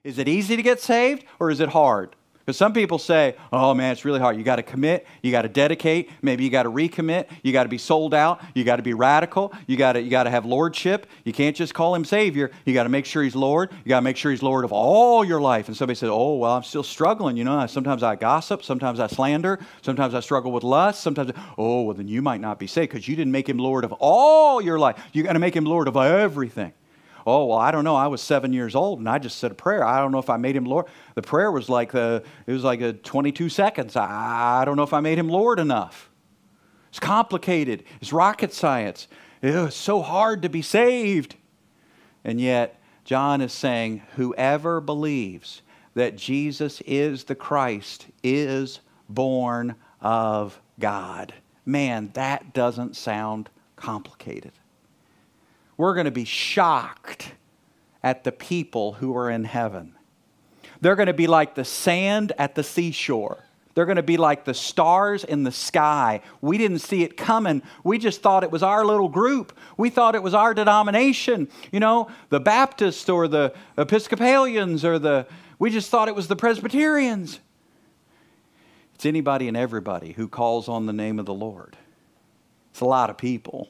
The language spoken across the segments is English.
Is it easy to get saved or is it hard? Because some people say, oh man, it's really hard. You got to commit, you got to dedicate, maybe you got to recommit, you got to be sold out, you got to be radical, you got to have lordship. You can't just call him Savior. You got to make sure he's Lord. You got to make sure he's Lord of all your life. And somebody says, oh, well, I'm still struggling. You know, sometimes I gossip, sometimes I slander, sometimes I struggle with lust, sometimes, oh, well, then you might not be saved because you didn't make him Lord of all your life. You got to make him Lord of everything. Oh, well, I don't know. I was 7 years old and I just said a prayer. I don't know if I made him Lord. The prayer was like it was like 22 seconds. I don't know if I made him Lord enough. It's complicated. It's rocket science. It's so hard to be saved. And yet, John is saying, whoever believes that Jesus is the Christ is born of God. Man, that doesn't sound complicated. We're going to be shocked at the people who are in heaven. They're going to be like the sand at the seashore. They're going to be like the stars in the sky. We didn't see it coming. We just thought it was our little group. We thought it was our denomination. You know, the Baptists or the Episcopalians we just thought it was the Presbyterians. It's anybody and everybody who calls on the name of the Lord. It's a lot of people.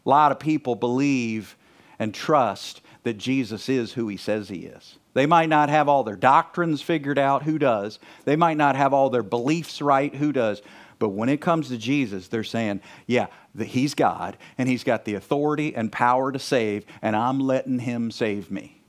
A lot of people believe and trust that Jesus is who he says he is. They might not have all their doctrines figured out. Who does? They might not have all their beliefs right. Who does? But when it comes to Jesus, they're saying, yeah, he's God, and he's got the authority and power to save, and I'm letting him save me.